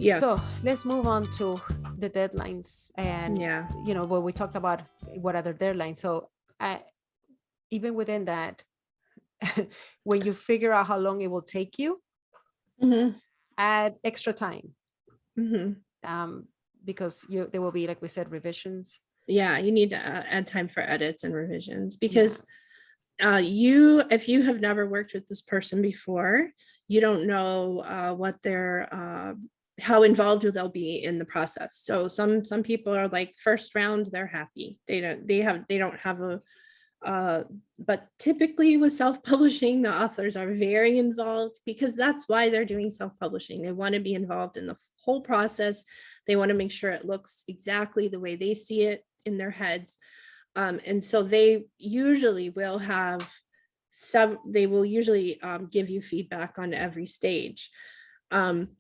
So Yes. let's move on to the deadlines, and Yeah. what we talked about, what other deadlines. So even within that, when you figure out how long it will take you, Mm-hmm. add extra time, Mm-hmm. because there will be, like we said, revisions. Yeah, you need to add time for edits and revisions, Yeah. because if you have never worked with this person before, you don't know what their how involved they'll be in the process. So some people are like, first round, they're happy. They don't have a but typically with self-publishing, the authors are very involved, because that's why they're doing self-publishing. They want to be involved in the whole process. They want to make sure it looks exactly the way they see it in their heads. And so they usually will have they will usually give you feedback on every stage. Um,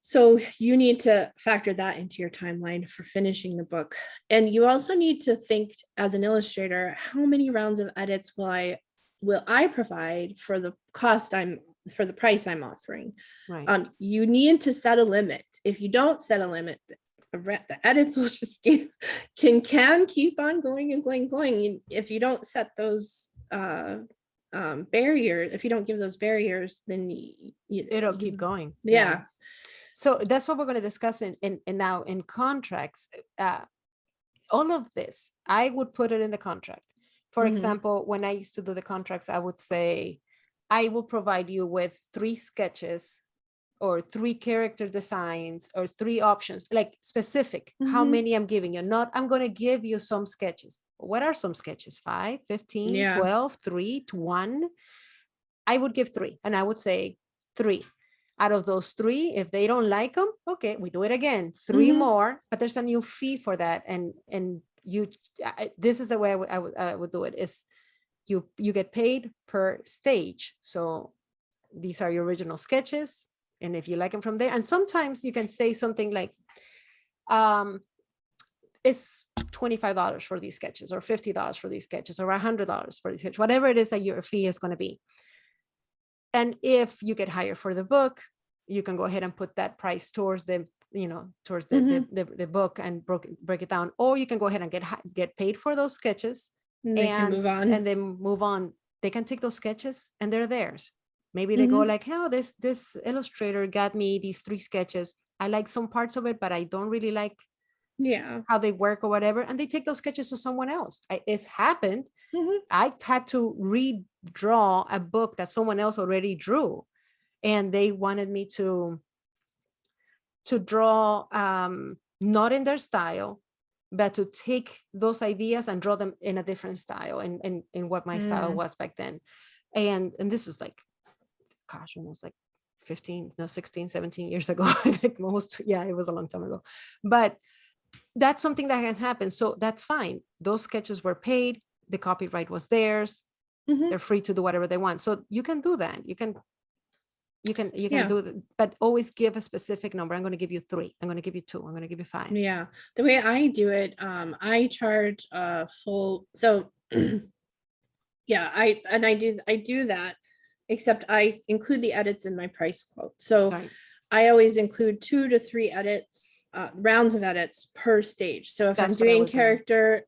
so you need to factor that into your timeline for finishing the book. And you also need to think, as an illustrator, how many rounds of edits will I provide for the for the price I'm offering. Right. You need to set a limit. If you don't set a limit, the edits will just can keep on going and going. If you don't set those barriers, if you don't give those barriers, then It'll keep going. Yeah. So that's what we're going to discuss in now in contracts. All of this, I would put it in the contract. For example, when I used to do the contracts, I would say, I will provide you with 3 sketches or 3 character designs or 3 options, like specific, how many I'm giving you. Not, I'm going to give you some sketches. What are some sketches? 5, 15, 12, 3 to 1. I would give 3, and I would say 3. Out of those 3, if they don't like them, okay, we do it again, 3 more, but there's a new fee for that. And this is the way I would do it, is you get paid per stage. So these are your original sketches, and if you like them from there, and sometimes you can say something like, it's $25 for these sketches, or $50 for these sketches, or $100 for these sketches, whatever it is that your fee is going to be. And if you get hired for the book, you can go ahead and put that price towards the book and break it down. Or you can go ahead and get paid for those sketches, and then move on. They can take those sketches and they're theirs. Maybe they go like, oh, this illustrator got me these 3 sketches. I like some parts of it, but I don't really like how they work or whatever. And they take those sketches to someone else. It's happened. I had to redraw a book that someone else already drew, and they wanted me to draw not in their style, but to take those ideas and draw them in a different style, and in what my style was back then. And this was like, gosh, almost like 16, 17 years ago. I think most, it was a long time ago. But that's something that can happen. So that's fine. Those sketches were paid. The copyright was theirs. They're free to do whatever they want. So you can do that. You can do it, but always give a specific number. I'm going to give you 3. I'm going to give you 2. I'm going to give you 5. Yeah. The way I do it, I charge full. So I do that, except I include the edits in my price quote. So I always include 2 to 3 edits, rounds of edits per stage. So if I'm doing character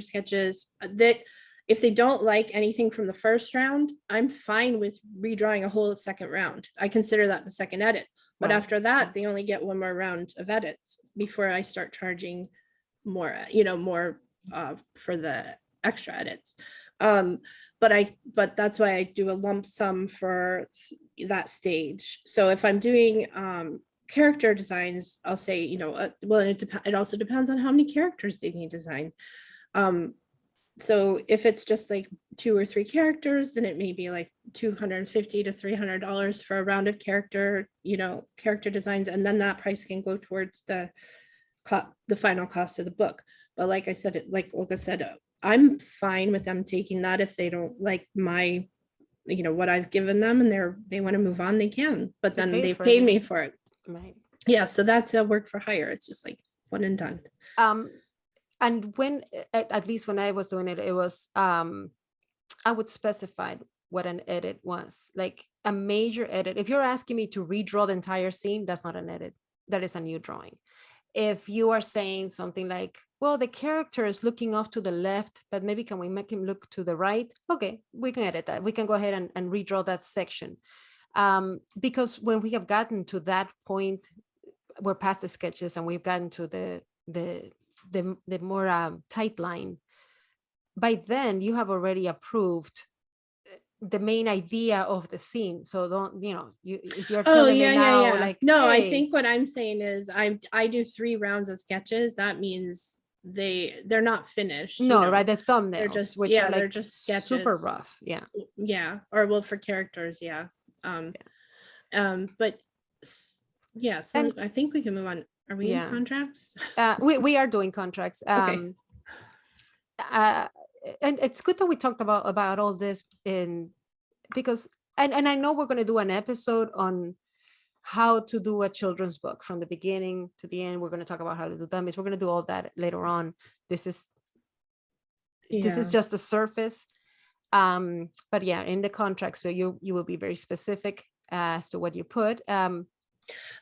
sketches, that if they don't like anything from the first round, I'm fine with redrawing a whole second round. I consider that the second edit. But after that, they only get 1 more round of edits before I start charging more, more for the extra edits. But that's why I do a lump sum for that stage. So if I'm doing character designs, I'll say, it also depends on how many characters they need designed. So if it's just like 2 or 3 characters, then it may be like $250 to $300 for a round of character designs, and then that price can go towards the final cost of the book. But like I said, like Olga said, I'm fine with them taking that. If they don't like my, what I've given them, and they want to move on, they can. But then they've paid me for it. Right. Yeah. So that's a work for hire. It's just like one and done. And when, at least when I was doing it, it was, I would specify what an edit was, like a major edit. If you're asking me to redraw the entire scene, that's not an edit. That is a new drawing. If you are saying something like, well, the character is looking off to the left, but maybe can we make him look to the right? Okay, we can edit that. We can go ahead and redraw that section. Because when we have gotten to that point, we're past the sketches and we've gotten to the more tight line. By then, you have already approved the main idea of the scene. So don't, if you're telling me now, like, no, I hey, think what I'm saying is I do 3 rounds of sketches. That means they're not finished. no, right, the thumbnails, They're just, which are like they're just sketches. super rough. Yeah. Or well, for characters. Yeah. But yeah, so And I think we can move on. Are we in contracts? We are doing contracts. Okay. And it's good that we talked about all this because I know we're going to do an episode on how to do a children's book from the beginning to the end. We're going to talk about how to do dummies. We're going to do all that later on. This is just the surface. But yeah, in the contract, so you will be very specific as to what you put.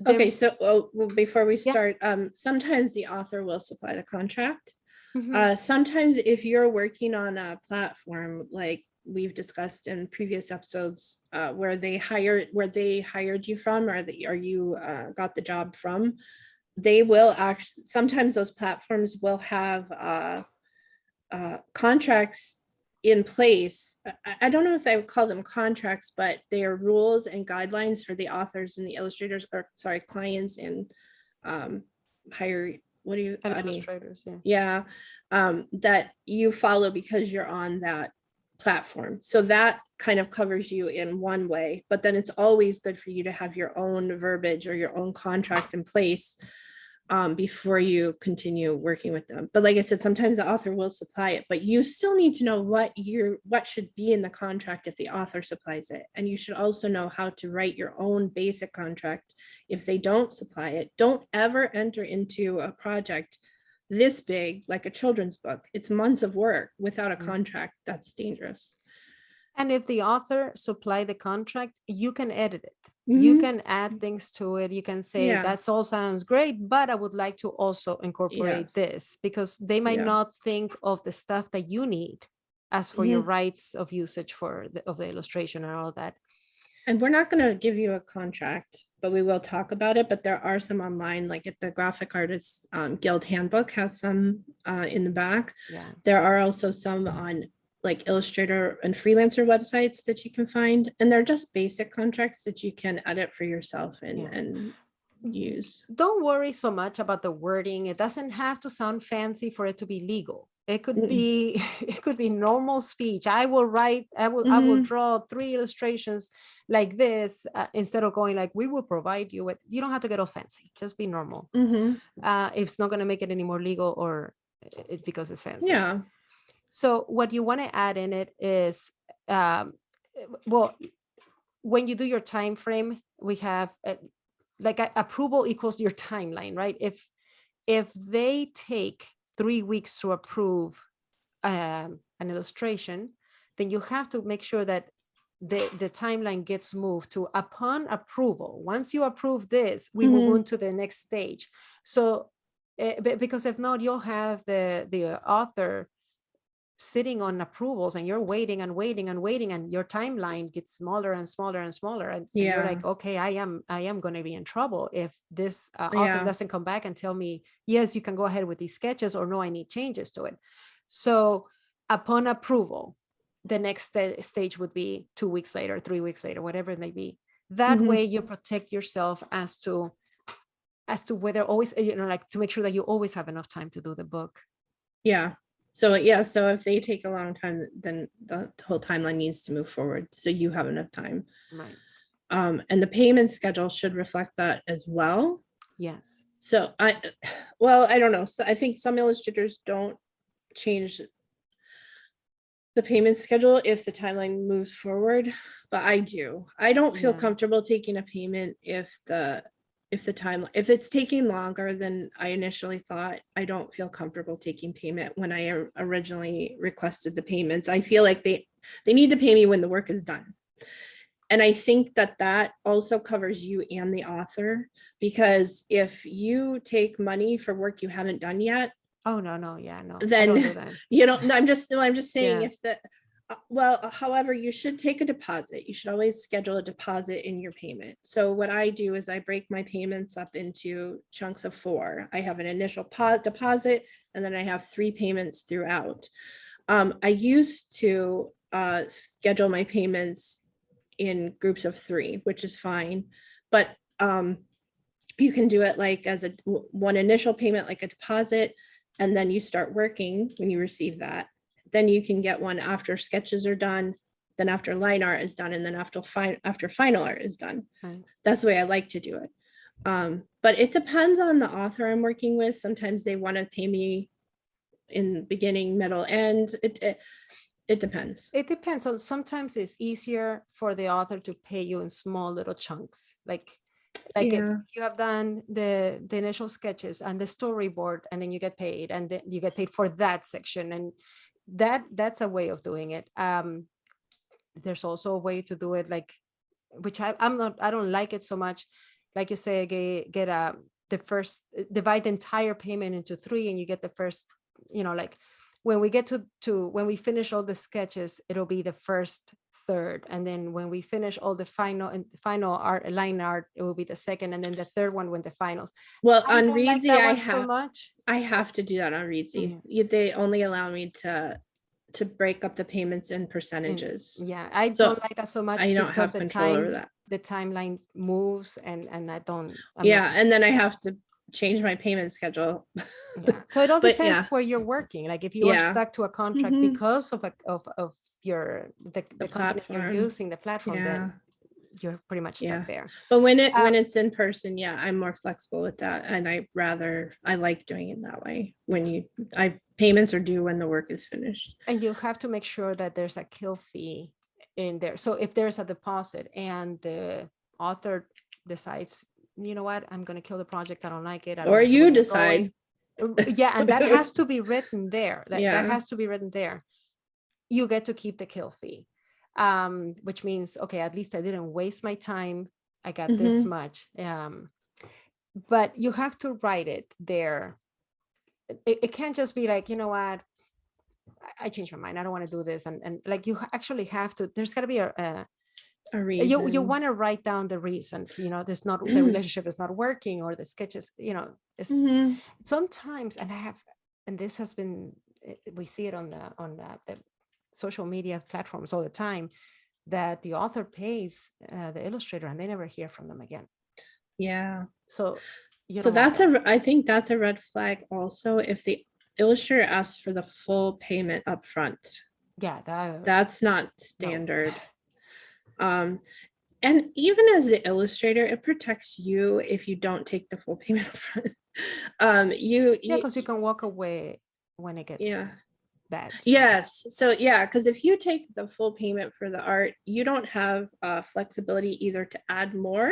Okay, so before we start, sometimes the author will supply the contract. Sometimes if you're working on a platform like we've discussed in previous episodes, where they hired you from, or you got the job from, they will actually, sometimes those platforms will have contracts in place. I don't know if I would call them contracts, but they are rules and guidelines for the authors and the illustrators, or sorry, clients and illustrators, that you follow because you're on that platform. So that kind of covers you in one way, but then it's always good for you to have your own verbiage or your own contract in place before you continue working with them. But like I said, sometimes the author will supply it, but you still need to know what should be in the contract if the author supplies it. And you should also know how to write your own basic contract if they don't supply it. Don't ever enter into a project this big, like a children's book. It's months of work without a contract. That's dangerous. And if the author supply the contract, you can edit it. You can add things to it. You can say, that's all sounds great, but I would like to also incorporate this, because they might not think of the stuff that you need as for your rights of usage of the illustration and all that. And we're not going to give you a contract, but we will talk about it. But there are some online, like at the Graphic Artists Guild Handbook has some in the back. There are also some on like Illustrator and freelancer websites that you can find. And they're just basic contracts that you can edit for yourself and use. Don't worry so much about the wording. It doesn't have to sound fancy for it to be legal. It could be normal speech. I will draw 3 illustrations like this, instead of going like, we will provide you with, you don't have to get all fancy. Just be normal. It's not going to make it any more legal or because it's fancy. So what you want to add in it is, when you do your time frame, we have approval equals your timeline, right? If they take 3 weeks to approve an illustration, then you have to make sure that the timeline gets moved to upon approval. Once you approve this, we will move to the next stage. So because if not, you'll have the author sitting on approvals and you're waiting and waiting and waiting, and your timeline gets smaller and smaller and smaller, and you're like, okay, I am going to be in trouble if this author doesn't come back and tell me, yes, you can go ahead with these sketches, or no, I need changes to it. So upon approval, the next stage would be 2 weeks later, 3 weeks later, whatever it may be. That way you protect yourself as to whether always, like, to make sure that you always have enough time to do the book. So if they take a long time, then the whole timeline needs to move forward, so you have enough time. Right. And the payment schedule should reflect that as well. Yes. So I don't know. So I think some illustrators don't change the payment schedule if the timeline moves forward, but I do. I don't feel comfortable taking a payment if if it's taking longer than I initially thought, I don't feel comfortable taking payment when I originally requested the payments. I feel like they need to pay me when the work is done. And I think that also covers you and the author, because if you take money for work you haven't done yet, Oh, no, yeah, no, I then don't do that. you don't, no, I'm just saying, Yeah. if the, well, however, you should take a deposit. You should always schedule a deposit in your payment. So what I do is I break my payments up into chunks of 4. I have an initial deposit, and then I have 3 payments throughout. I used to schedule my payments in groups of 3, which is fine, but you can do it like as one initial payment, like a deposit, and then you start working when you receive that. Then you can get one after sketches are done, then after line art is done, and then after final art is done. Right. That's the way I like to do it. But it depends on the author I'm working with. Sometimes they want to pay me in beginning, middle, end. It depends. It depends on, sometimes it's easier for the author to pay you in small little chunks. Like if Yeah. you have done the initial sketches and the storyboard, and then you get paid, and then you get paid for that section, and that's a way of doing it. There's also a way to do it, like, which I don't like it so much. Like you say, get the first, divide the entire payment into 3, and you get the first, like when we get to when we finish all the sketches, it'll be the first third, and then when we finish all the final art, line art, it will be the second, and then the third one when the finals. Well, I on don't like Readsy, that one so much. I have to do that on Readsy. They only allow me to break up the payments in percentages. Yeah, I So don't like that so much I don't because have control over that. the timeline moves, and I don't. Yeah, and then I have to change my payment schedule. Yeah. So it all But depends yeah. where you're working. Like if you are Yeah. stuck to a contract Mhm. because of the company platform. you're using, the platform, Yeah. then you're pretty much stuck Yeah. there. But when it's in person, yeah, I'm more flexible with that, and I like doing it that way. When payments are due when the work is finished. And you have to make sure that there's a kill fee in there. So if there's a deposit and the author decides, you know what, I'm going to kill the project, I don't like it, I don't Or like the way you you're decide. going. Yeah, and that has to be written there. That Yeah. has to be written there. You get to keep the kill fee, which means, okay, at least I didn't waste my time. I got this much. But you have to write it there. It can't just be like, you know what, I changed my mind, I don't want to do this, and like you actually have to. There's got to be a reason. You want to write down the reason. There's not, the relationship is not working, or the sketches. It's sometimes, and this has been, we see it on the social media platforms all the time, that the author pays the illustrator and they never hear from them again. Yeah. So I think that's a red flag also, if the illustrator asks for the full payment up front. Yeah, that's not standard. No. And even as the illustrator, it protects you if you don't take the full payment up front. Because you can walk away when it gets bad. Yes. So yeah, because if you take the full payment for the art, you don't have flexibility either to add more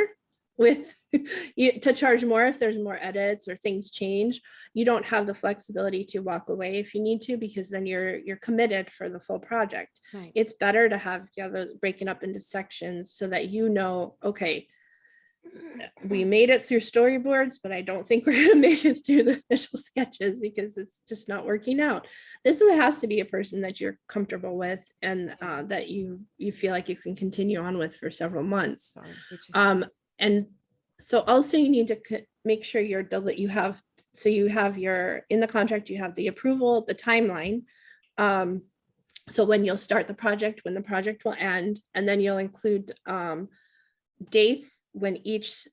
to charge more if there's more edits or things change. You don't have the flexibility to walk away if you need to, because then you're committed for the full project. Right. It's better to have breaking up into sections so that okay, we made it through storyboards, but I don't think we're going to make it through the initial sketches because it's just not working out. This has to be a person that you're comfortable with, and that you feel like you can continue on with for several months. And so also you need to make sure you have in the contract, you have the approval, the timeline. So when you'll start the project, when the project will end, and then you'll include dates when each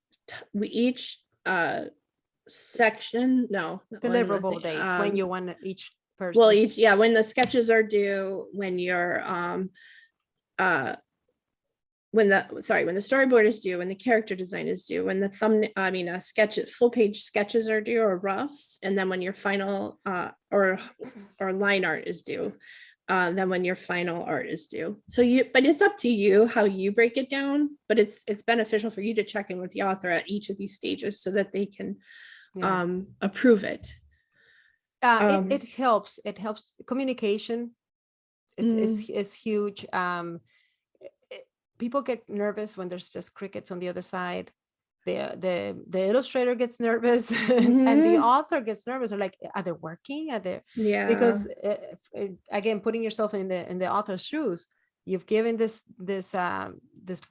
section, deliverable dates, when you want each person. Well, when the sketches are due, when you're when the storyboard is due, when the character design is due, when the full page sketches are due, or roughs, and then when your final or line art is due. than when your final art is due. So but it's up to you how you break it down, but it's beneficial for you to check in with the author at each of these stages so that they can approve it. It helps. It helps. Communication is huge. People get nervous when there's just crickets on the other side. The illustrator gets nervous and the author gets nervous. They're like, are they working? Are they? Because again, putting yourself in the author's shoes, you've given this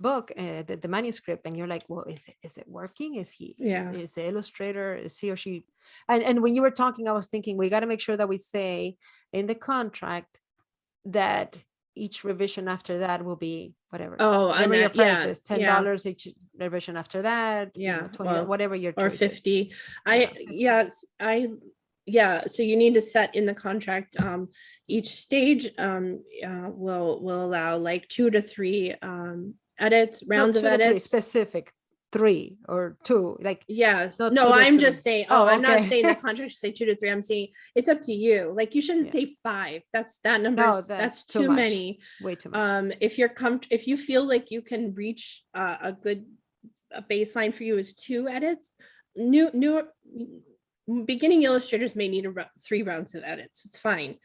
book, the manuscript, and you're like, well, is it working? Is the illustrator, is he or she? And when you were talking, I was thinking, we got to make sure that we say in the contract that each revision after that will be whatever your price is, $10 each revision after that, 20, whatever your choice or 50 is. So you need to set in the contract, each stage will allow like 2 to 3 edits, rounds of edits, specific 3 or 2, like I'm just saying I'm not saying the contract should say 2 to 3. I'm saying it's up to you. Like you shouldn't say 5. That number that's too many, way too much. If you feel like you can reach a baseline for you is 2 edits. New beginning illustrators may need 3 rounds of edits. It's fine.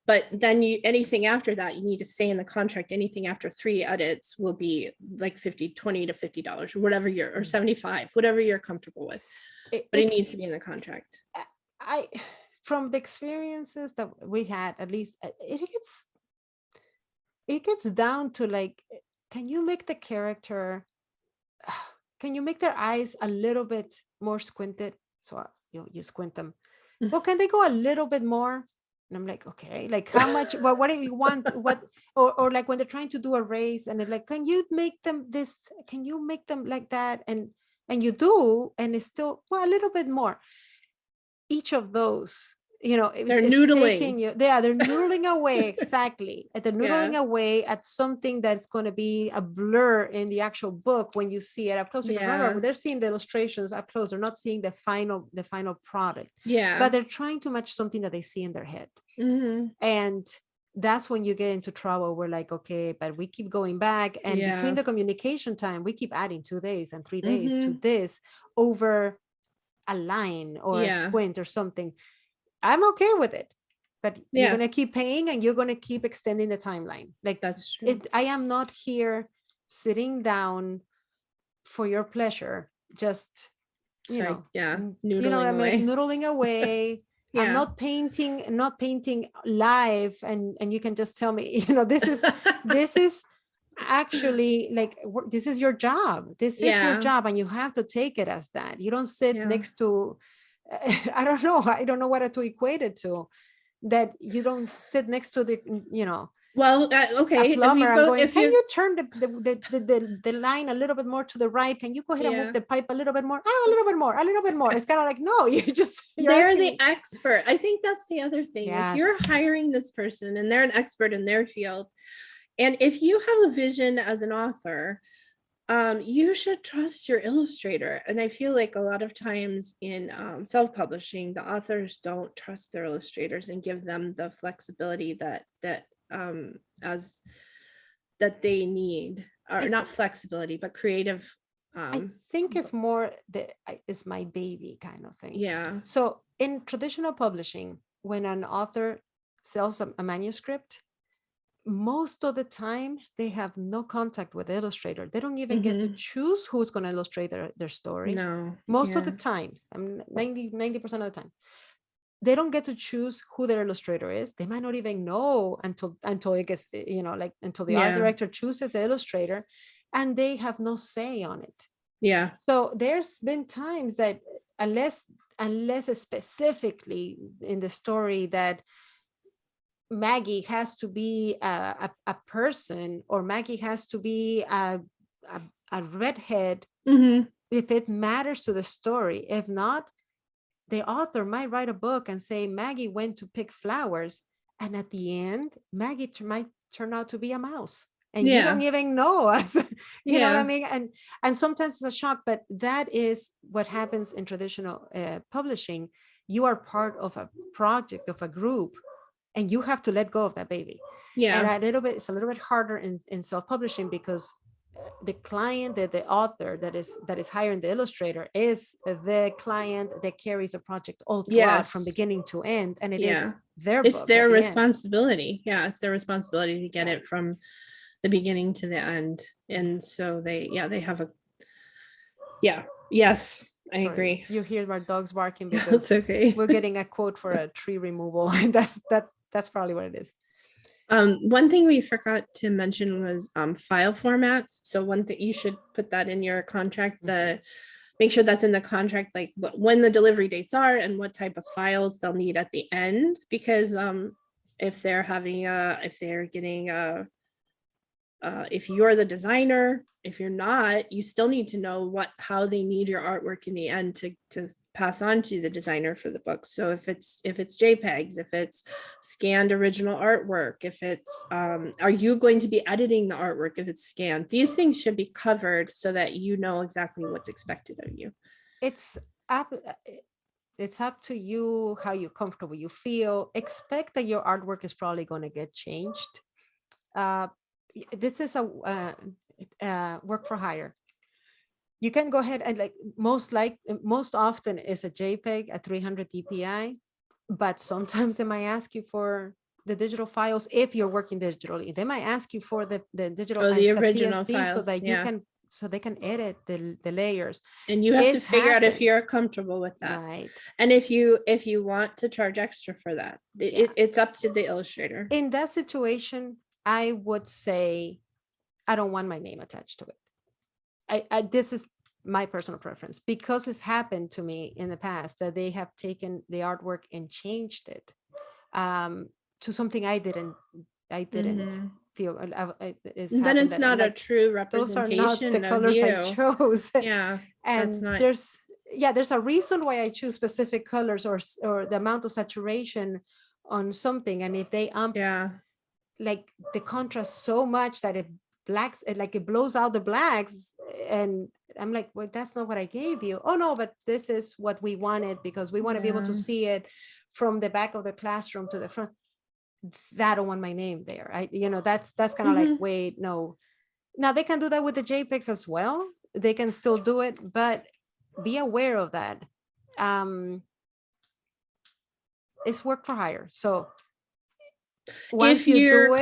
But then anything after that, you need to say in the contract, anything after 3 edits will be like $20 to $50 or whatever or 75, whatever you're comfortable with. But it needs to be in the contract. From the experiences that we had, at least it gets down to like, can you make the character, can you make their eyes a little bit more squinted? So you squint them. Well, can they go a little bit more? And I'm like, okay, like how much, what do you want? Or like when they're trying to do a race and they're like, can you make them this? Can you make them like that? And you do, and it's still, well, a little bit more. Each of those, they're noodling. They're noodling away. Exactly. They're noodling away at something that's going to be a blur in the actual book when you see it up close. Because remember, they're seeing the illustrations up close. They're not seeing the final product. But they're trying to match something that they see in their head. And that's when you get into trouble. We're like, okay, but we keep going back. And between the communication time, we keep adding 2 days and 3 days to this over a line or a squint or something. I'm okay with it, but you're going to keep paying and you're going to keep extending the timeline. Like that's true. I am not here sitting down for your pleasure. Just, noodling away. I'm not painting live. And you can just tell me, this is actually like, this is your job. This is your job. And you have to take it as that. You don't sit next to, I don't know what to equate it to, that you don't sit next to the, well, okay, a plumber. Can you turn the line a little bit more to the right? Can you go ahead and move the pipe a little bit more? A little bit more. It's kind of like, no, they're the expert. I think that's the other thing. If you're hiring this person and they're an expert in their field, and if you have a vision as an author, you should trust your illustrator. And I feel like a lot of times in self-publishing, the authors don't trust their illustrators and give them the flexibility that they need, or not flexibility, but creative. I think it's more it's my baby kind of thing. Yeah. So in traditional publishing, when an author sells a manuscript, most of the time they have no contact with the illustrator. They don't even get to choose who's going to illustrate their story. No. Most of the time, 90% of the time, they don't get to choose who their illustrator is. They might not even know until it gets, until the art director chooses the illustrator, and they have no say on it. Yeah. So there's been times that unless specifically in the story that Maggie has to be a person, or Maggie has to be a redhead, if it matters to the story. If not, the author might write a book and say Maggie went to pick flowers, and at the end Maggie might turn out to be a mouse, and you don't even know. You know what I mean? And sometimes it's a shock, but that is what happens in traditional publishing. You are part of a project, of a group, and you have to let go of that baby. And it's a little bit harder in self-publishing, because the client, the author that is hiring the illustrator is the client that carries a project all throughout from beginning to end, and it is their it's book their at the end. responsibility. It's their responsibility to get it from the beginning to the end. And so they have a yes, I agree. You hear our dogs barking It's because okay. we're getting a quote for a tree removal, and that's probably what it is. One thing we forgot to mention was file formats. So one thing, you should put that in your contract, make sure that's in the contract, like when the delivery dates are and what type of files they'll need at the end, because if they're having if you're the designer, if you're not, you still need to know how they need your artwork in the end to pass on to the designer for the book. So if it's JPEGs, if it's scanned original artwork, if it's are you going to be editing the artwork if it's scanned? These things should be covered so that you know exactly what's expected of you. It's up to you how comfortable you feel. Expect that your artwork is probably going to get changed. This is a work for hire. You can go ahead and most often is a JPEG, a 300 DPI, but sometimes they might ask you for the digital files. If you're working digitally, they might ask you for the digital, the original files, so that you can, so they can edit the layers. And you have to figure out if you're comfortable with that. Right. And if you want to charge extra for that, it's up to the illustrator. In that situation, I would say, I don't want my name attached to it. This is my personal preference, because it's happened to me in the past that they have taken the artwork and changed it to something I didn't feel. Then it's not a true representation. Those are not the colors I chose. And there's a reason why I choose specific colors or the amount of saturation on something. And if they like the contrast so much that it blacks, it blows out the blacks, and I'm like, well, that's not what I gave you. Oh no, but this is what we wanted, because we want to be able to see it from the back of the classroom to the front. I don't want my name there. That's kind of like, wait, no. Now they can do that with the JPEGs as well. They can still do it, but be aware of that. It's work for hire. So if your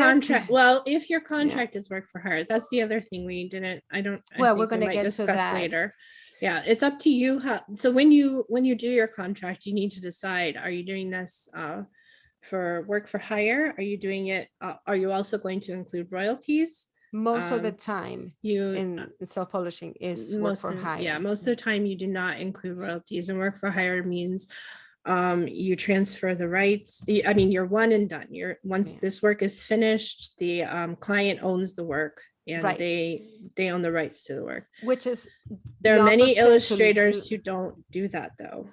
contract is work for hire, that's the other thing we're going to get to that later. It's up to you so when you do your contract, you need to decide, are you doing this for work for hire? Are you doing it are you also going to include royalties? Most of the time in self-publishing is work for hire. Most of the time you do not include royalties, and work for hire means you transfer the rights. You're one and done. Once this work is finished, the client owns the work, and they own the rights to the work. Which is there are many illustrators who don't do that, though.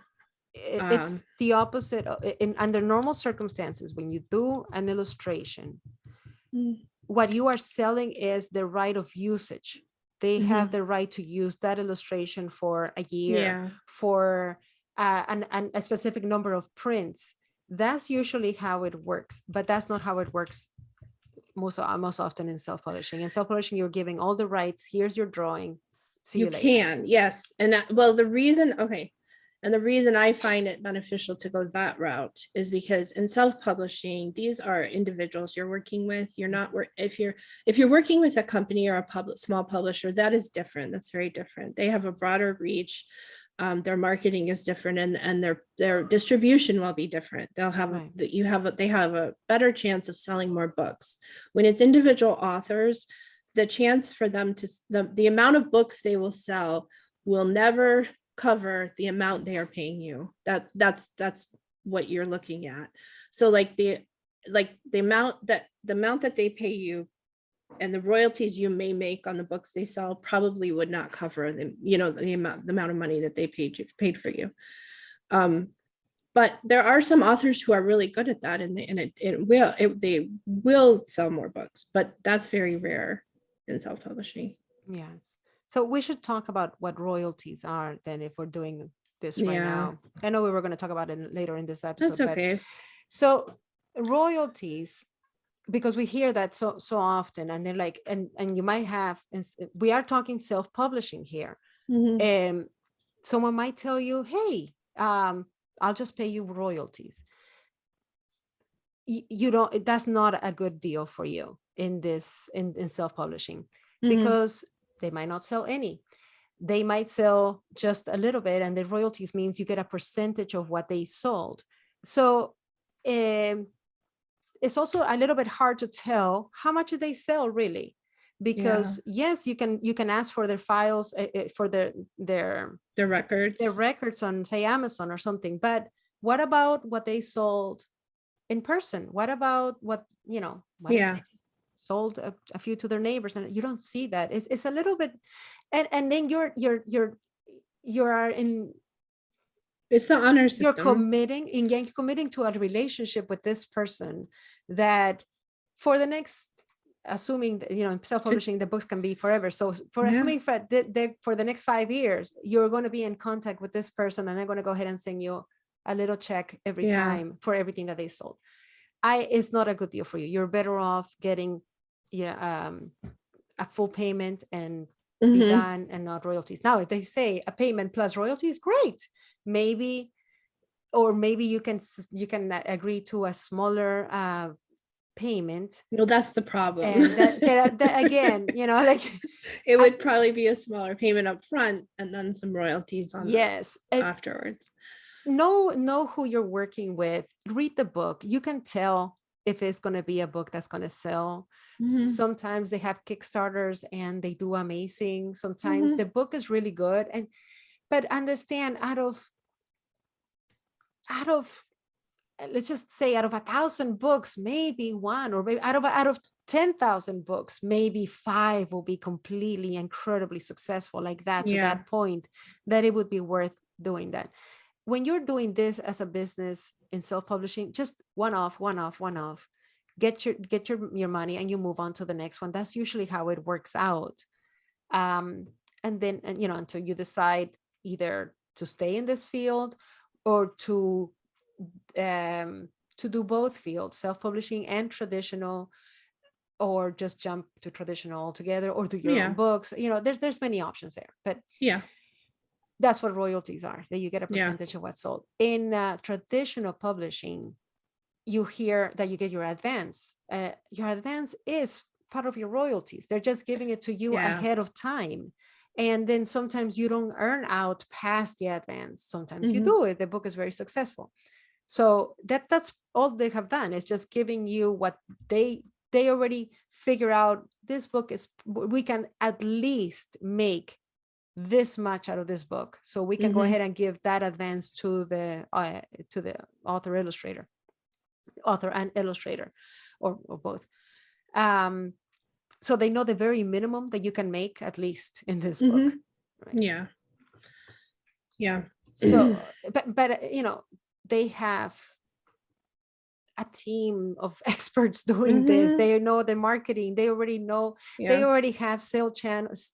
It's the opposite. Under normal circumstances, when you do an illustration, what you are selling is the right of usage. They have the right to use that illustration for a year, for a specific number of prints. That's usually how it works, but that's not how it works most often in self-publishing. In self-publishing, you're giving all the rights. Here's your drawing. See you later. Can, yes. And the reason I find it beneficial to go that route is because in self-publishing, these are individuals you're working with. You're not if you're working with a company or a small publisher, that is different. That's very different. They have a broader reach. Their marketing is different, and their distribution will be different. They'll have they have a better chance of selling more books. When it's individual authors, the chance for them to the amount of books they will sell will never cover the amount they are paying you. That's what you're looking at. So the amount that they pay you and the royalties you may make on the books they sell probably would not cover them, the amount of money that they paid for you. But there are some authors who are really good at that, and they will sell more books, but that's very rare in self-publishing. Yes. So we should talk about what royalties are then, if we're doing this right now. I know we were going to talk about it later in this episode. That's okay. So royalties, because we hear that so often, and they're like, and you might have, and we are talking self-publishing here. Someone might tell you, hey, I'll just pay you royalties. You don't, that's not a good deal for you in this, in self-publishing, because they might not sell any. They might sell just a little bit, and the royalties means you get a percentage of what they sold. So it's also a little bit hard to tell how much they sell really, because yes, you can ask for their files, for their records on, say, Amazon or something, but what about what they sold in person? What about what, what if they sold a few to their neighbors, and you don't see that? It's a little bit, and then you are in, it's the honor system. You're committing to a relationship with this person that for the next, assuming that, in self-publishing, the books can be forever. So assuming for the next 5 years, you're going to be in contact with this person, and they're going to go ahead and send you a little check every time for everything that they sold. It's not a good deal for you. You're better off getting a full payment and be done, and not royalties. Now, if they say a payment plus royalties, great. Maybe you can agree to a smaller payment. No, that's the problem. And that again, like it would probably be a smaller payment up front and then some royalties on afterwards. Know who you're working with. Read the book. You can tell if it's going to be a book that's going to sell. Sometimes they have Kickstarters and they do amazing. Sometimes the book is really good, but understand, out of let's just say, out of 1,000 books, maybe one, or maybe out of 10,000 books, maybe 5 will be completely incredibly successful, like that, to that point that it would be worth doing that. When you're doing this as a business in self-publishing, just one off, get your money, and you move on to the next one. That's usually how it works out. And then, until you decide either to stay in this field or to do both fields, self-publishing and traditional, or just jump to traditional altogether, or do your own books. There's many options there, but that's what royalties are, that you get a percentage of what's sold. In traditional publishing, you hear that you get your advance. Your advance is part of your royalties. They're just giving it to you ahead of time. And then sometimes you don't earn out past the advance. Sometimes you do, if the book is very successful. So that's all they have done, is just giving you what they already figure out. This book we can at least make this much out of this book, so we can go ahead and give that advance to the author and illustrator, or both. So they know the very minimum that you can make, at least in this book. Right? So but they have a team of experts doing this. They know the marketing. They already know. They already have sale channels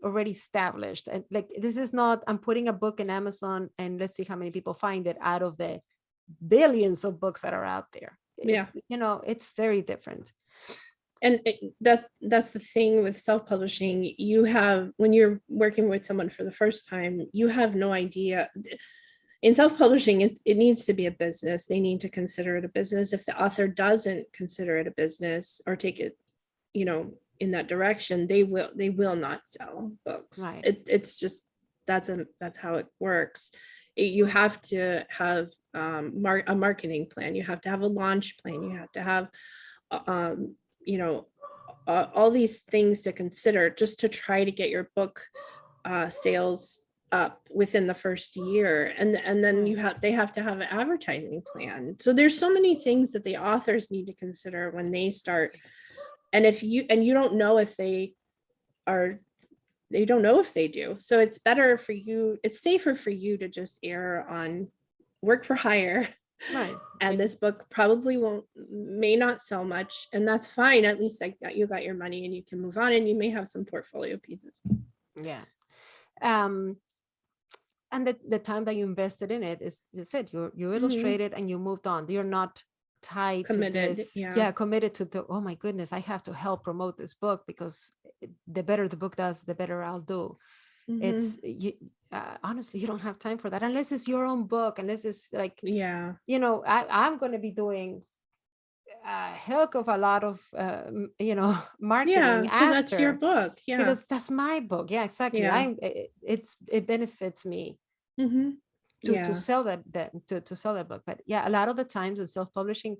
already established. And like, this is not, I'm putting a book in Amazon and let's see how many people find it out of the billions of books that are out there. It's very different. And that's the thing with self-publishing. You have, when you're working with someone for the first time, you have no idea. In self-publishing, it needs to be a business. They need to consider it a business. If the author doesn't consider it a business or take it, in that direction, they will not sell books. Right. It's just, that's how it works. You have to have a marketing plan. You have to have a launch plan. You have to have, all these things to consider just to try to get your book sales up within the first year, and then they have to have an advertising plan. So there's so many things that the authors need to consider when they start. And you don't know if they don't know if they do. So it's better for you, it's safer for you to just err on work for hire. Right. And this book probably may not sell much, and that's fine. At least like that, you got your money and you can move on, and you may have some portfolio pieces. Yeah. and the time that you invested in it is it. You illustrated and you moved on. You're not tied Committed, to this. yeah. Committed to the, oh my goodness, I have to help promote this book because the better the book does, the better I'll do. It's you, honestly, you don't have time for that unless it's your own book, unless it's like, Yeah. I'm going to be doing a heck of a lot of marketing Yeah, because that's your after, book. Yeah. because that's my book. Yeah, exactly. Yeah. It benefits me Mm-hmm. to Yeah. sell to sell that book. But yeah, a lot of the times in self-publishing,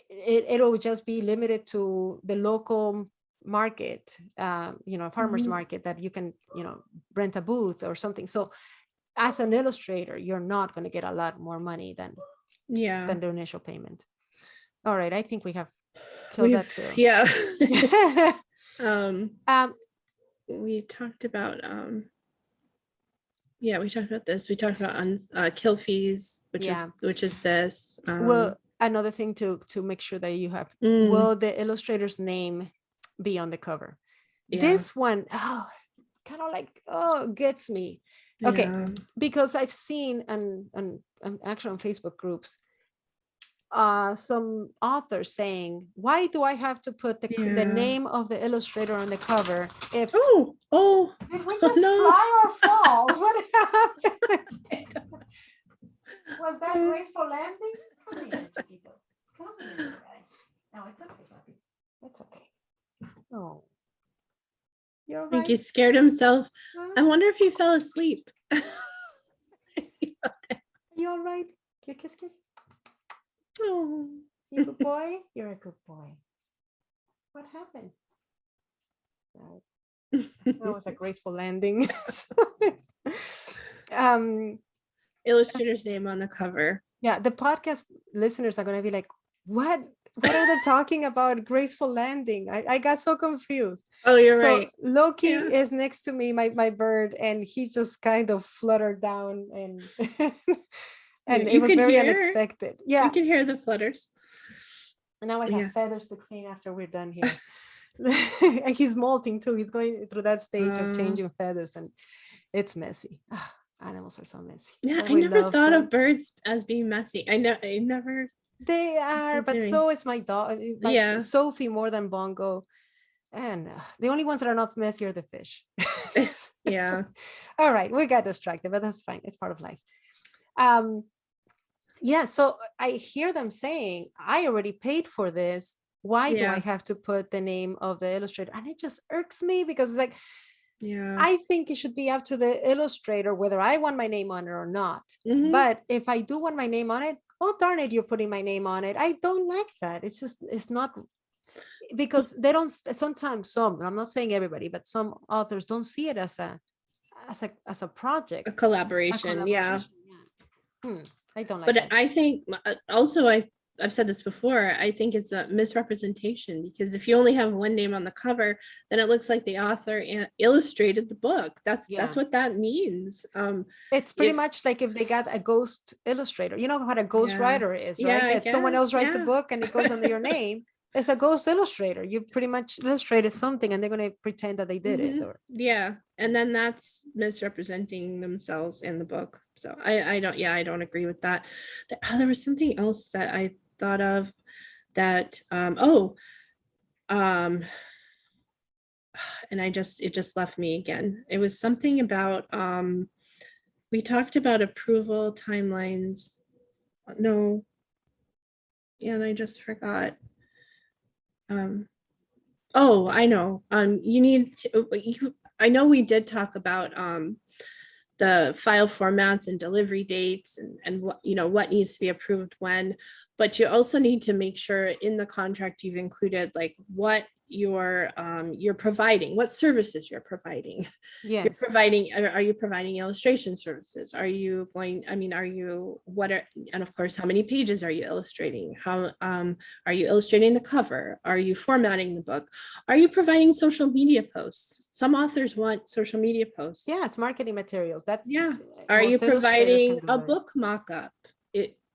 it'll just be limited to the local market, farmers Mhm. market, that you can rent a booth or something. So as an illustrator, you're not going to get a lot more money Yeah. than the initial payment. All right, I think we have killed We've, that too. yeah. um We talked about we talked about this. We talked about kill fees, which is this. Well, another thing to make sure that you have, will the illustrator's name be on the cover? Yeah. This one, kind of like, gets me. Okay, Yeah. because I've seen and actually on Facebook groups, some authors saying, why do I have to put the name of the illustrator on the cover if did we just fly or fall? What happened? Was that graceful landing? Come here, chiquito. Come here, guy. No, it's okay, puppy. It's okay. Oh, you're I think right. he scared himself. I wonder if he fell asleep. You all right? Kiss, kiss. Oh. You good boy? You're a good boy. What happened? That was a graceful landing. Illustrator's name on the cover. Yeah, the podcast listeners are going to be like, what are they talking about? Graceful landing. I got so confused. Oh, you're right. Loki is next to me, my bird, and he just kind of fluttered down, and and it was very unexpected. Yeah, you can hear the flutters. And now I have feathers to clean after we're done here. And he's molting too. He's going through that stage of changing feathers, and it's messy. Animals are so messy. Yeah, I never thought of birds as being messy. I never. They are, but so is my dog. Sophie more than Bongo. And the only ones that are not messy are the fish. Yeah. All right, we got distracted, but that's fine. It's part of life. Yeah, so I hear them saying, I already paid for this. Why do I have to put the name of the illustrator? And it just irks me, because it's like, I think it should be up to the illustrator whether I want my name on it or not. But if I do want my name on it, oh darn it, you're putting my name on it. I don't like that. It's not, because they don't, sometimes I'm not saying everybody, but some authors don't see it as a project, a collaboration. Yeah. I don't like but that. I think also I've said this before, I think it's a misrepresentation, because if you only have one name on the cover, then it looks like the author illustrated the book. That's what that means. It's pretty much like if they got a ghost illustrator. You know what a ghost writer is, right? That someone else writes a book and it goes under your name. It's a ghost illustrator. You pretty much illustrated something and they're going to pretend that they did it. And then that's misrepresenting themselves in the book. So I don't agree with that. There was something else that I thought of that and it just left me again. It was something about we talked about approval timelines. No. And I just forgot. I know. You need to, I know we did talk about the file formats and delivery dates and what needs to be approved when, but you also need to make sure in the contract you've included like what you're providing, what services you're providing. Yes. You're providing, are you providing illustration services? Are you going, and of course, how many pages are you illustrating? How are you illustrating the cover? Are you formatting the book? Are you providing social media posts? Some authors want social media posts. Yeah, it's marketing materials. Are you providing a book mock-up?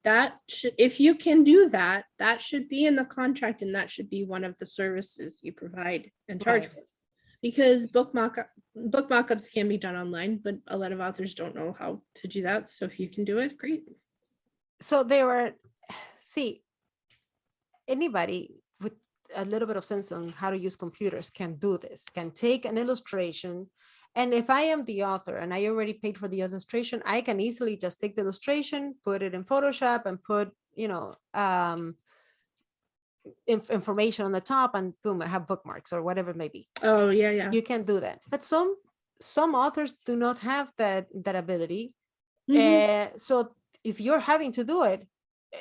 If you can do that, that should be in the contract, and that should be one of the services you provide and charge for. because book mock-ups can be done online, but a lot of authors don't know how to do that. So if you can do it, great. So there were, see, anybody with a little bit of sense on how to use computers can do this, can take an illustration. And if I am the author and I already paid for the illustration, I can easily just take the illustration, put it in Photoshop and put, information on the top and boom, I have bookmarks or whatever it may be. Oh yeah, yeah. You can do that. But some authors do not have that ability. So if you're having to do it,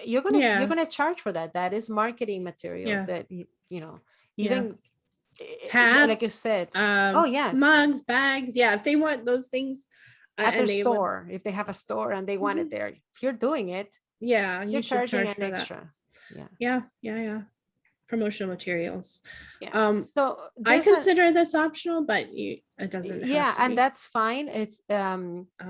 you're gonna charge for that. That is marketing material that even hats, like you said, yes, mugs, bags. Yeah, if they want those things at their store, if they have a store and they want it there, if you're doing it, you're you charging an for extra. That. Yeah. Promotional materials. So I consider this optional, but it doesn't have to and be. that's fine. It's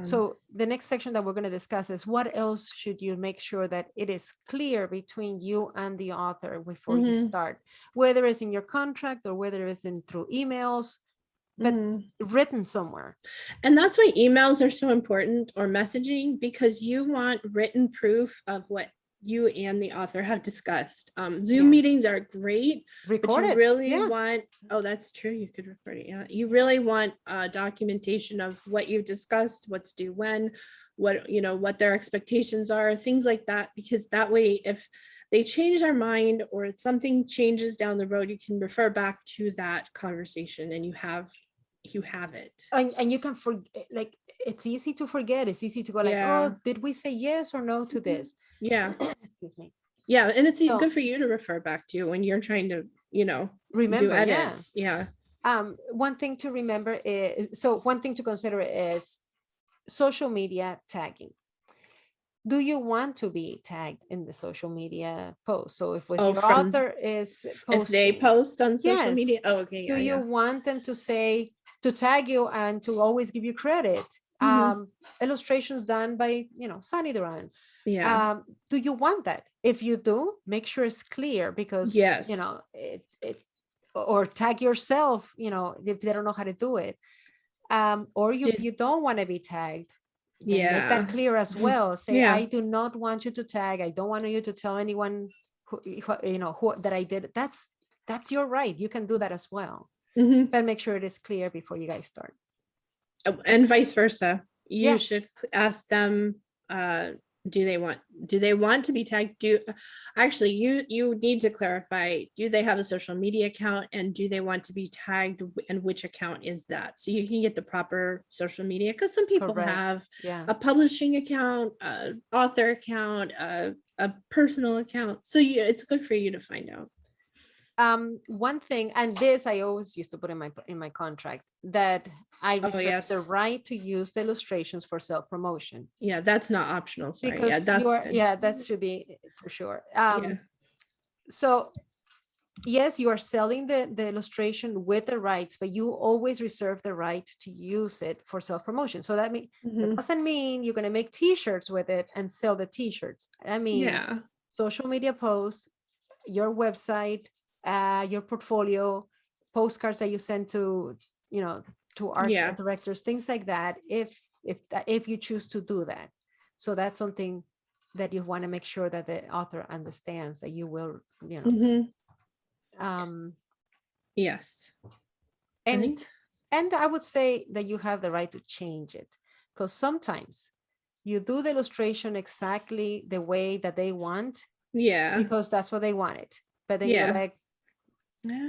so the next section that we're going to discuss is what else should you make sure that it is clear between you and the author before you start, whether it's in your contract or whether it's in through emails, but written somewhere. And that's why emails are so important, or messaging, because you want written proof of what you and the author have discussed. Zoom meetings are great, but you really want, that's true, you could record it. Yeah, you really want documentation of what you've discussed, what's due when, what their expectations are, things like that, because that way if they change their mind or something changes down the road, you can refer back to that conversation and you have it. And you can forget, like, it's easy to forget. It's easy to go like, oh, did we say yes or no to this? Yeah. Excuse me. Yeah. And it's good for you to refer back to when you're trying to, remember, do edits. Yeah. One thing to remember one thing to consider is social media tagging. Do you want to be tagged in the social media post? So if your author is posting, if they post on social media, okay. Do you want them to tag you and to always give you credit? Illustrations done by Sunny Duran. Do you want that? If you do, make sure it's clear, because or tag yourself, if they don't know how to do it. Or if you don't want to be tagged, make that clear as well. Say, I do not want you to tag. I don't want you to tell anyone who that I did it. That's your right. You can do that as well. But make sure it is clear before you guys start. And vice versa. You should ask them, do they want to be tagged? You need to clarify, do they have a social media account, and do they want to be tagged, and which account is that, so you can get the proper social media, because some people have a publishing account, author account, a personal account, so it's good for you to find out. One thing, and this I always used to put in my contract, that I reserve the right to use the illustrations for self-promotion. Yeah, that's not optional. Sorry. Because that should be for sure. So yes, you are selling the illustration with the rights, but you always reserve the right to use it for self-promotion. So that doesn't mean you're going to make t-shirts with it and sell the t-shirts. I mean, social media posts, your website, your portfolio, postcards that you send to art directors, things like that, if you choose to do that. So that's something that you want to make sure that the author understands, that you will yes. And I would say that you have the right to change it, because sometimes you do the illustration exactly the way that they want, because that's what they wanted, but then you're like,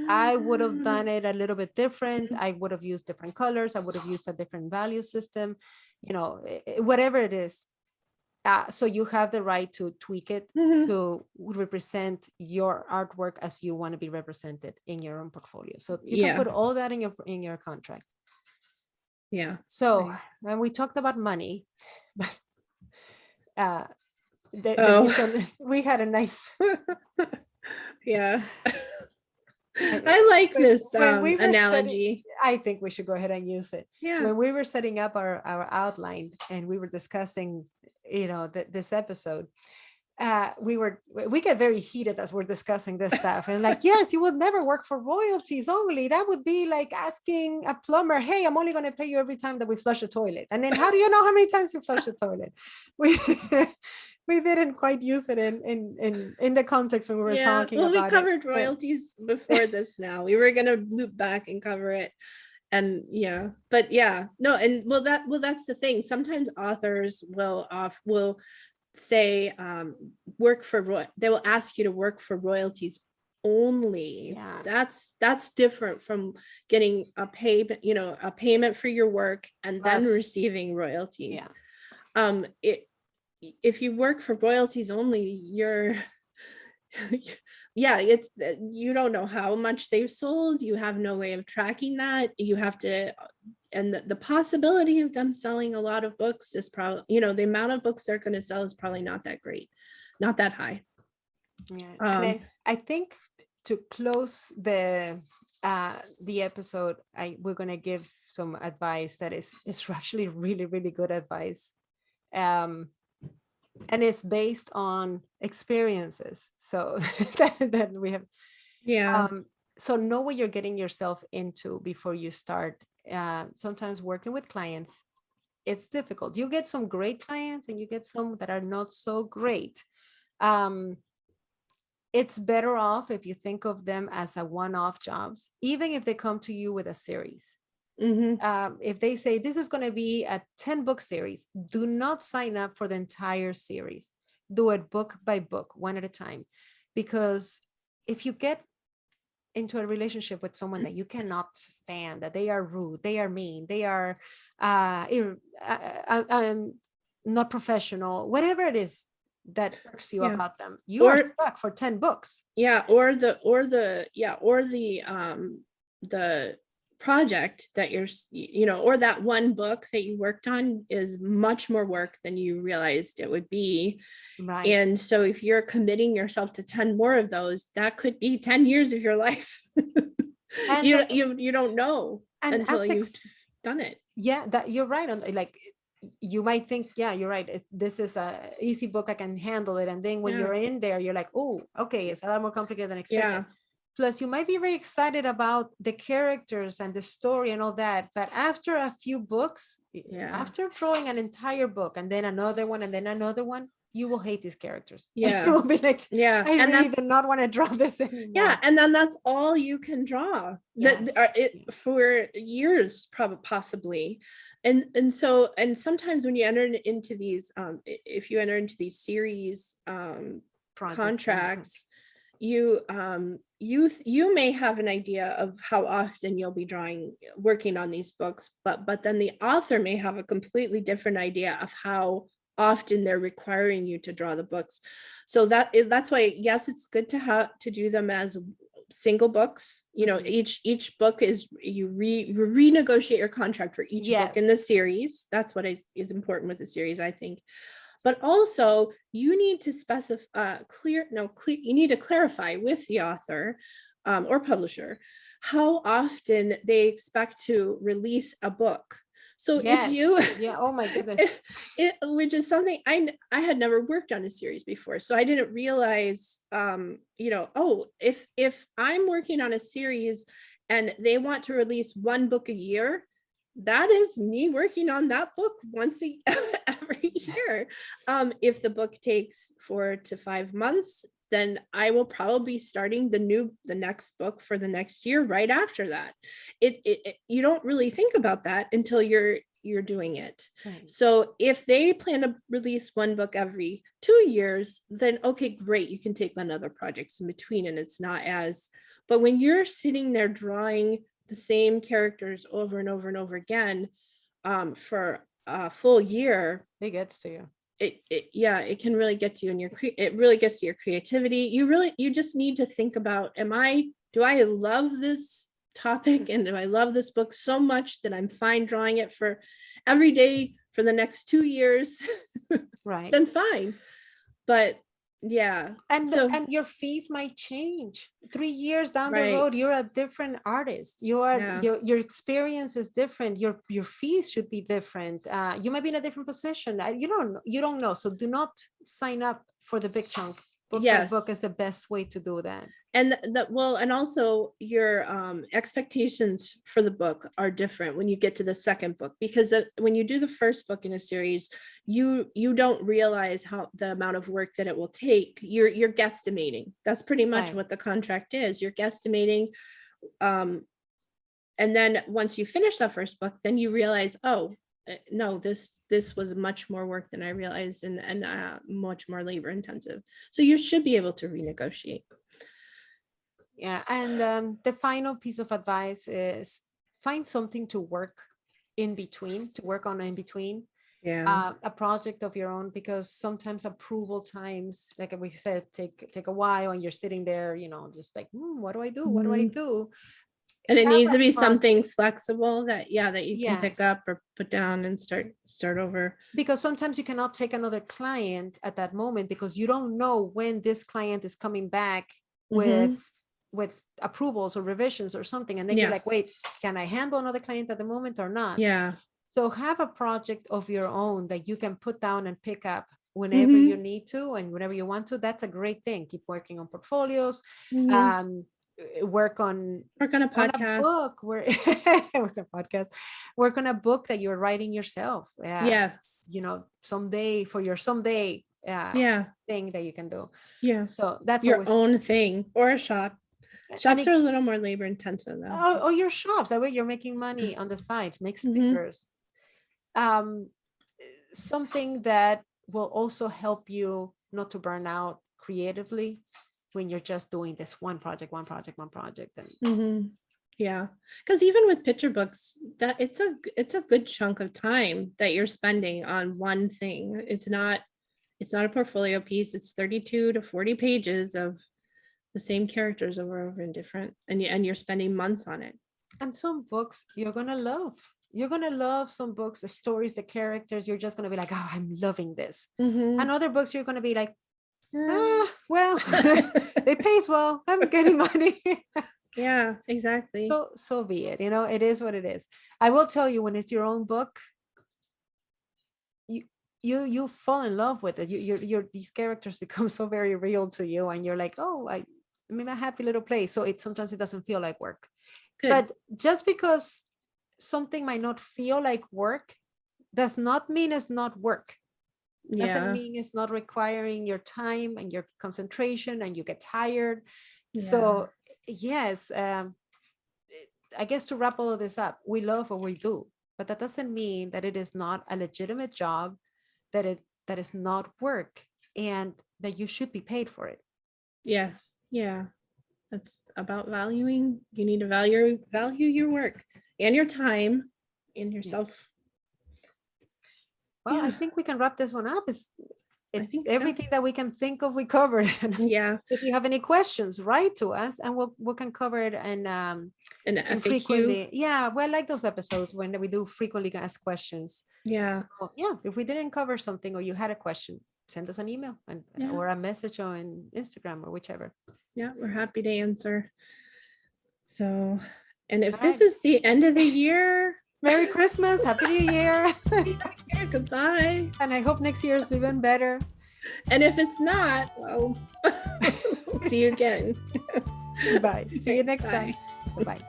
I would have done it a little bit different. I would have used different colors. I would have used a different value system, whatever it is. So you have the right to tweak it to represent your artwork as you want to be represented in your own portfolio. So you can put all that in your contract. Yeah. So when we talked about money, we had a nice I like this analogy. I think we should go ahead and use it. When we were setting up our outline and we were discussing, this episode, we get very heated as we're discussing this stuff, and like, yes, you would never work for royalties only. That would be like asking a plumber, hey, I'm only going to pay you every time that we flush a toilet, and then how do you know how many times you flush the toilet? We we didn't quite use it in the context when we were talking well, we about covered it, royalties before this. Now we were going to loop back and cover it. And but no, and that's the thing. Sometimes authors will say they will ask you to work for royalties only. That's different from getting a payment for your work and then receiving royalties. If you work for royalties only, you're it's you don't know how much they've sold. You have no way of tracking that. You have to, and the possibility of them selling a lot of books is probably, the amount of books they're going to sell is probably not that great, not that high. And I think to close the episode, we're going to give some advice that is actually really, really good advice. And it's based on experiences. So that we have. So know what you're getting yourself into before you start. Sometimes working with clients, it's difficult. You get some great clients and you get some that are not so great. It's better off if you think of them as a one-off jobs, even if they come to you with a series. If they say this is going to be a 10-book series, do not sign up for the entire series. Do it book by book, one at a time. Because if you get into a relationship with someone that you cannot stand, that they are rude, they are mean, they are not professional, whatever it is that irks you about them, you are stuck for 10 books. Or the project that or that one book that you worked on is much more work than you realized it would be. Right. And so if you're committing yourself to 10 more of those, that could be 10 years of your life. You don't know until you've done it. Yeah, that you're right on. Like, you might think, you're right, this is a easy book, I can handle it. And then when you're in there, you're like, oh, okay, it's a lot more complicated than expected. Plus, you might be very excited about the characters and the story and all that. But after a few books, after drawing an entire book and then another one and then another one, you will hate these characters. You will be like, I really do not want to draw this anymore. And then that's all you can draw for years, probably, possibly. And so, and sometimes when you enter into these, if you enter into these series contracts, you may have an idea of how often you'll be working on these books, but then the author may have a completely different idea of how often they're requiring you to draw the books. So that's why, yes, it's good to do them as single books. Each book is, you renegotiate your contract for each book in the series. That's what is important with the series, I think. But also, you need to specify you need to clarify with the author or publisher how often they expect to release a book. So if you, oh my goodness, which is something I had never worked on a series before, so I didn't realize, if I'm working on a series and they want to release one book a year, that is me working on that book once every year. If the book takes 4 to 5 months, then I will probably be starting the next book for the next year right after that. You don't really think about that until you're doing it. Right. So if they plan to release one book every 2 years, then okay, great, you can take on other projects in between, and it's not as. But when you're sitting there drawing the same characters over and over and over again for a full year, it gets to you. It can really get to you, and it really gets to your creativity. You just need to think about, do I love this topic and do I love this book so much that I'm fine drawing it for every day for the next 2 years? Right. Then fine. But Yeah. And So and your fees might change 3 years down the right. road. You're a different artist. You are Yeah. your experience is different. Your fees should be different. You might be in a different position. You don't know. So do not sign up for the big chunk. Book by book Yes. is the best way to do that. And that, well, and also your expectations for the book are different when you get to the second book, because when you do the first book in a series, you don't realize how the amount of work that it will take. You're guesstimating. That's pretty much Right. what the contract is. You're guesstimating. And then once you finish that first book, then you realize, oh, no, this was much more work than I realized, and much more labor intensive. So you should be able to renegotiate. Yeah. And the final piece of advice is find something to work in between, to work on in between. Yeah. A project of your own, because sometimes approval times, like we said, take a while, and you're sitting there, just like, what do I do? What do I Mhm. do? And it Have needs to a be something project. flexible that you can pick Yes, up or put down and start over. because sometimes you cannot take another client at that moment, because you don't know when this client is coming back with Mhm. with approvals or revisions or something, and then you're Yeah. like, wait, can I handle another client at the moment or not? Yeah. So have a project of your own that you can put down and pick up whenever you Mhm. need to and whenever you want to. That's a great thing. Keep working on portfolios. Mhm. Um, work on Work on a a podcast. book where work on podcast. Work on a book that you're writing yourself. Yeah. Someday for your someday Yeah. thing that you can do. Yeah. So that's Your always, own thing or a shop. and Shops are a little more labor intensive though. or your shops. That way you're making money on the side. Make Mhm. stickers. Um, Something that will also help you not to burn out creatively when you're just doing this one project, and Mhm. Yeah, because even with picture books, that it's a good chunk of time that you're spending on one thing. It's not a portfolio piece. It's 32 to 40 pages of the same characters over and over and different, and you're spending months on it. some books you're gonna love. You're gonna love some books, the stories, the characters. You're just gonna be like, oh, I'm loving this. And Mhm. other books, you're gonna be like, Yeah. well, it pays well. I'm getting money. Yeah, exactly. So be it. It is what it is. I will tell you, when it's your own book, you fall in love with it. These characters become so very real to you, and you're like, oh, I'm in a happy little place. So sometimes it doesn't feel like work. Good. But just because something might not feel like work does not mean it's not work. Doesn't Yeah. mean it's not requiring your time and your concentration, and you get tired. Yeah. So yes, I guess to wrap all of this up, we love what we do, but that doesn't mean that it is not a legitimate job, that is not work, and that you should be paid for it. Yes. Yeah. That's about valuing. You need to value your work and your time and Yeah. yourself. Well, I Yeah, think we can wrap this one up. I think so. Everything that we can think of, we covered. Yeah, If you have any questions, write to us, and we can cover it. an And FAQ. frequently, yeah, well, I like those episodes when we do frequently asked questions. Yeah, So yeah, if we didn't cover something or you had a question, send us an email yeah, or a message on Instagram or whichever. yeah. We're happy to answer. So, and All if this right. is the end of the year, Merry Christmas, Happy New Year. yeah, goodbye. And I hope next year is even better. And if it's not, well, we'll see you again. Bye. See you next Bye. time. Bye-bye.